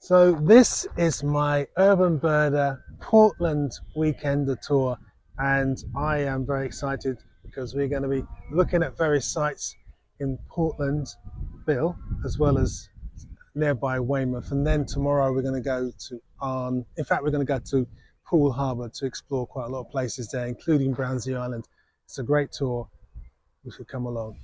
So this is my Urban Birder Portland Weekender tour, and I am very excited because we're going to be looking at various sites in Portland, Bill, as well as nearby Weymouth, and then tomorrow we're going to go to in fact we're going to go to Poole Harbour to explore quite a lot of places there, including Brownsea Island. It's a great tour. You should come along.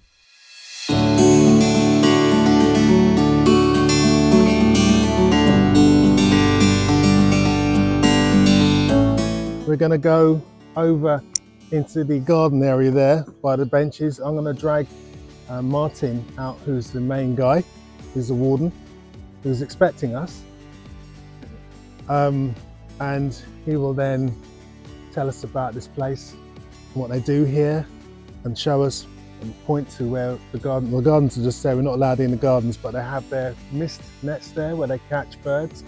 We're going to go over into the garden area there by the benches. I'm going to drag Martin out, who's the main guy, who's the warden, who's expecting us. And he will then tell us about this place, what they do here, and show us and point to where the gardens are just there. We're not allowed in the gardens, but they have their mist nets there where they catch birds.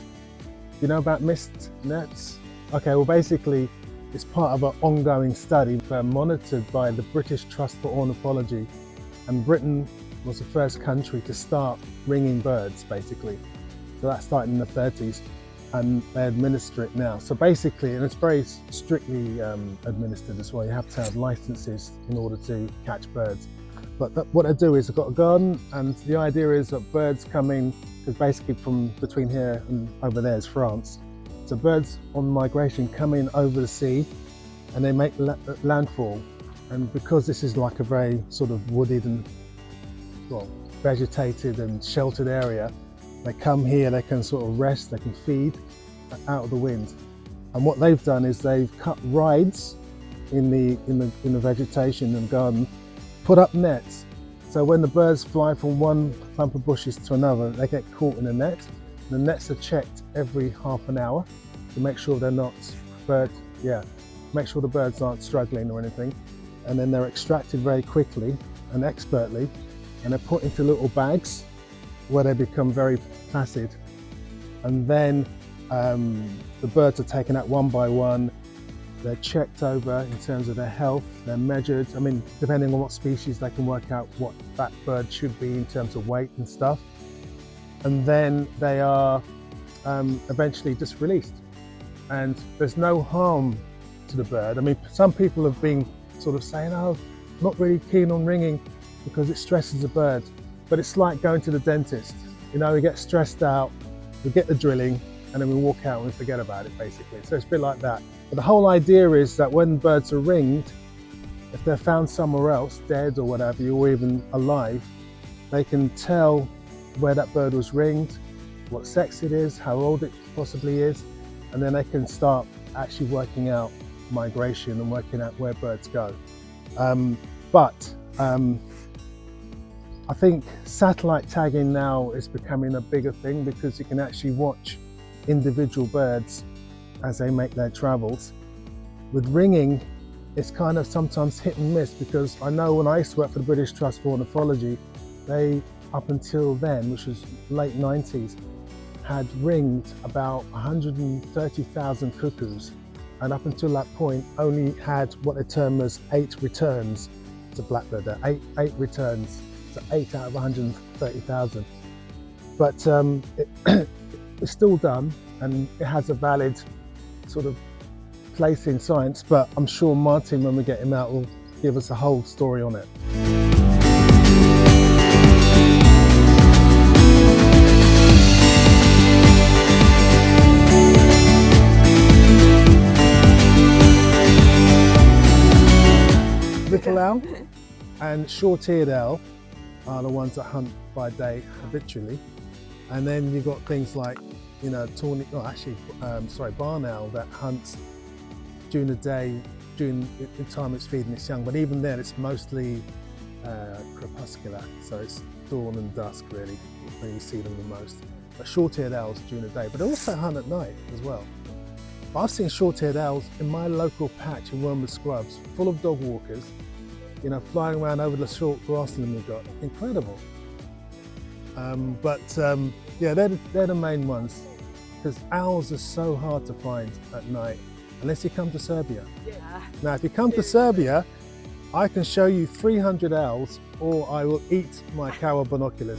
You know about mist nets? Okay, well basically it's part of an ongoing study monitored by the British Trust for Ornithology, and Britain was the first country to start ringing birds basically. So that started in the 30s and they administer it now. So basically, and it's very strictly administered as well, you have to have licenses in order to catch birds. But what they do is they've got a garden, and the idea is that birds come in, because basically from between here and over there is France. So birds on migration come in over the sea and they make landfall. And because this is like a very sort of wooded and vegetated and sheltered area, they come here, they can sort of rest, they can feed out of the wind. And what they've done is they've cut rides in the vegetation and garden, put up nets. So when the birds fly from one clump of bushes to another, they get caught in a net. The nets are checked every half an hour to make sure they're not make sure the birds aren't struggling or anything. And then they're extracted very quickly and expertly, and they're put into little bags where they become very placid. And then the birds are taken out one by one. They're checked over in terms of their health. They're measured. I mean, depending on what species, they can work out what that bird should be in terms of weight and stuff. And then they are eventually just released. And there's no harm to the bird. I mean, some people have been sort of saying, oh, not really keen on ringing because it stresses the bird. But it's like going to the dentist. You know, we get stressed out, we get the drilling, and then we walk out and we forget about it, basically. So it's a bit like that. But the whole idea is that when birds are ringed, if they're found somewhere else, dead or whatever, or even alive, they can tell where that bird was ringed, what sex it is, how old it possibly is, and then they can start actually working out migration and working out where birds go. I think satellite tagging now is becoming a bigger thing because you can actually watch individual birds as they make their travels. With ringing, it's kind of sometimes hit and miss, because I know when I used to work for the British Trust for Ornithology, they, up until then, which was late 90s, had ringed about 130,000 cuckoos, and up until that point only had what they term as 8 returns to blackbird. Eight returns, so 8 out of 130,000. But it's still done, and it has a valid sort of place in science, but I'm sure Martin, when we get him out, will give us a whole story on it. Little owl and short-eared owl are the ones that hunt by day habitually, and then you've got things like, you know, barn owl that hunts during the day, during the time it's feeding its young, but even then it's mostly crepuscular, so it's dawn and dusk really when you see them the most. But short-eared owls during the day, but they also hunt at night as well. But I've seen short-eared owls in my local patch in Wormwood Scrubs, full of dog walkers, you know, flying around over the short grassland we've got. Incredible. Yeah, they're the main ones, because owls are so hard to find at night, unless you come to Serbia. Yeah. Now, if you come to Serbia, I can show you 300 owls, or I will eat my Kawa binoculars.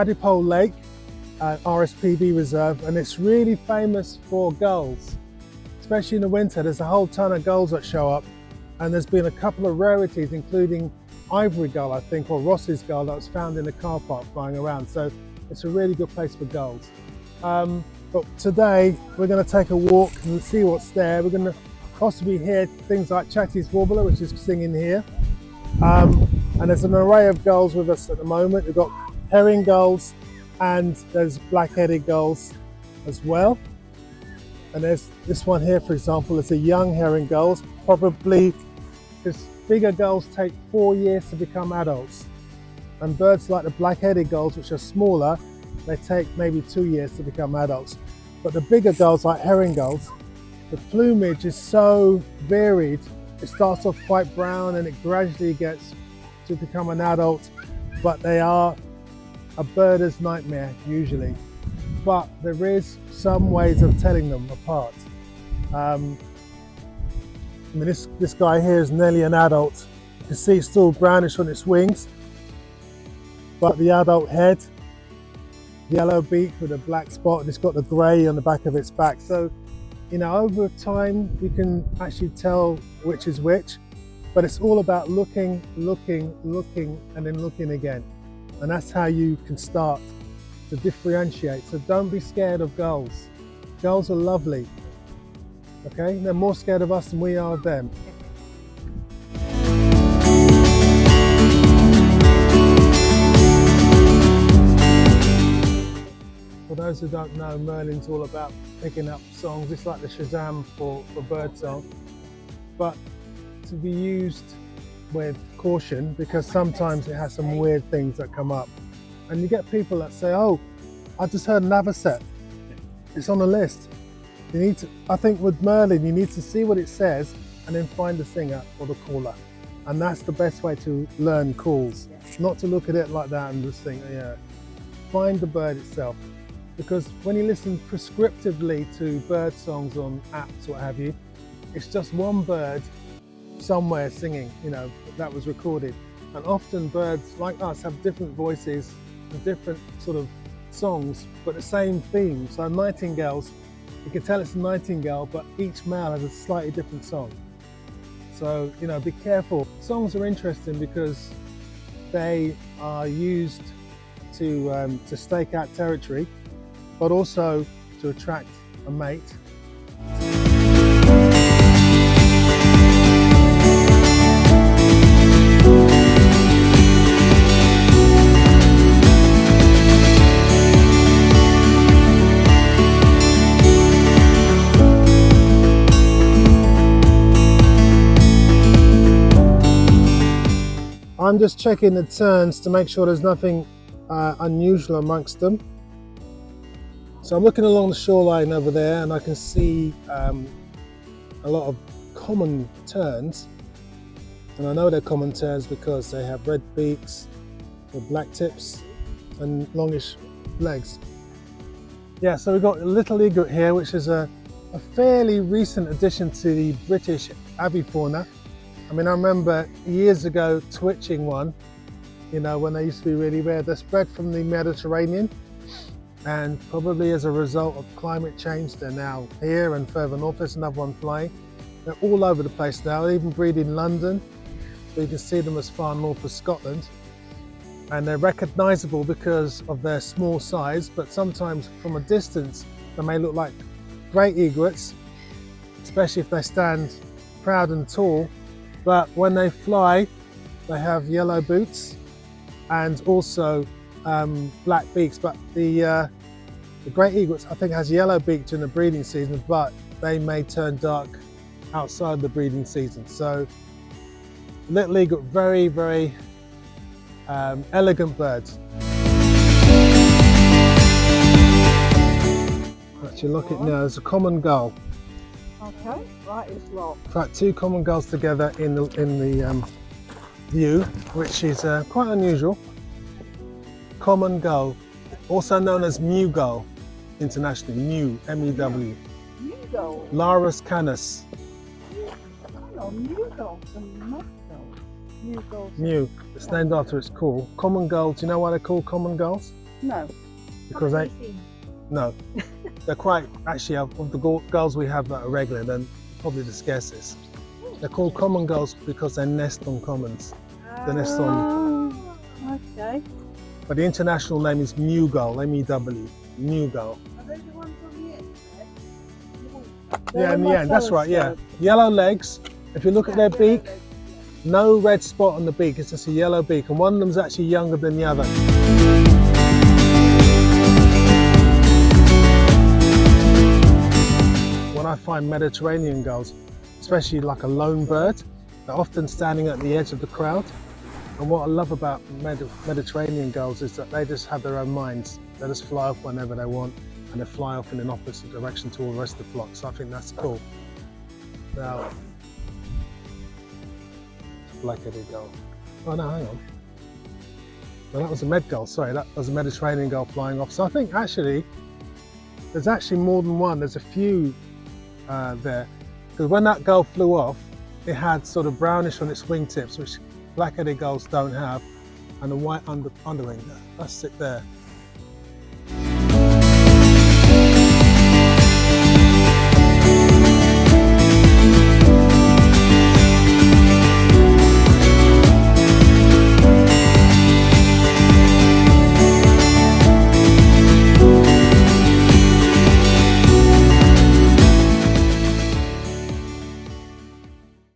Adipole Lake, RSPB reserve, and it's really famous for gulls. Especially in the winter, there's a whole ton of gulls that show up, and there's been a couple of rarities, including ivory gull, I think, or Ross's gull that was found in the car park flying around. So it's a really good place for gulls. But today we're going to take a walk and see what's there. We're going to possibly hear things like Chatty's warbler, which is singing here. And there's an array of gulls with us at the moment. We've got herring gulls and there's black-headed gulls as well. And there's this one here, for example, it's a young herring gull. Probably, because bigger gulls take 4 years to become adults. And birds like the black-headed gulls, which are smaller, they take maybe 2 years to become adults. But the bigger gulls, like herring gulls, the plumage is so varied. It starts off quite brown and it gradually gets to become an adult, but they are a birder's nightmare usually. But there is some ways of telling them apart. I mean, this guy here is nearly an adult. You can see it's still brownish on its wings, but the adult head, yellow beak with a black spot, and it's got the grey on the back of its back. So, you know, over time you can actually tell which is which, but it's all about looking, and then looking again. And that's how you can start to differentiate. So don't be scared of gulls. Gulls are lovely, okay? They're more scared of us than we are of them. For those who don't know, Merlin's all about picking up songs. It's like the Shazam for birdsong, but to be used with caution, because sometimes it has some weird things that come up. And you get people that say, oh, I just heard an avocet. It's on the list. You need to, I think with Merlin, you need to see what it says and then find the singer or the caller. And that's the best way to learn calls. Not to look at it like that and just think, yeah. Find the bird itself. Because when you listen prescriptively to bird songs on apps, what have you, it's just one bird somewhere singing, you know, that was recorded. And often birds like us have different voices and different sort of songs, but the same theme. So nightingales, you can tell it's a nightingale, but each male has a slightly different song. So, you know, be careful. Songs are interesting because they are used to stake out territory, but also to attract a mate. I'm just checking the terns to make sure there's nothing unusual amongst them. So I'm looking along the shoreline over there and I can see a lot of common terns. And I know they're common terns because they have red beaks with black tips and longish legs. Yeah, so we've got a little egret here, which is a fairly recent addition to the British avifauna. I mean, I remember years ago twitching one, you know, when they used to be really rare. They're spread from the Mediterranean, and probably as a result of climate change, they're now here and further north. There's another one flying. They're all over the place now. They even breed in London. So you can see them as far north as Scotland. And they're recognizable because of their small size, but sometimes from a distance, they may look like great egrets, especially if they stand proud and tall. But when they fly, they have yellow boots and also black beaks. But the great egrets, I think, has yellow beak during the breeding season, but they may turn dark outside the breeding season. So little egret, very, very elegant birds. Actually, look at now, there's a common gull. Okay, right is locked. In fact, two common gulls together in the view, which is quite unusual. Common gull, also known as mew gull internationally, mew, M-E-W. Mew gull. Larus canis. No, mew gulls and mud gulls. Mew gulls. Mew, it's named after its call. Common gull, do you know why they're called common gulls? No. because they no, they're quite actually of the gulls we have that are regular, then probably the scarcest. They're called common gulls because they nest on commons. They nest on. Okay. But the international name is Mew gull, M-E-W, Mew gull. Are they the ones on the end? Yeah, in the end, that's right. Yeah, yellow legs. If you look at their beak, no red spot on the beak. It's just a yellow beak, and one of them's actually younger than the other. When I find Mediterranean gulls, especially like a lone bird, they're often standing at the edge of the crowd. And what I love about Mediterranean gulls is that they just have their own minds. They just fly off whenever they want, and they fly off in an opposite direction to all the rest of the flock. So I think that's cool. Now, black-headed gull. Oh no, hang on. Well, that was a med gull. Sorry, that was a Mediterranean gull flying off. So I think actually, there's actually more than one. There's a few there, because when that gull flew off, it had sort of brownish on its wingtips, which black-headed gulls don't have, and a white underwing. That's it there.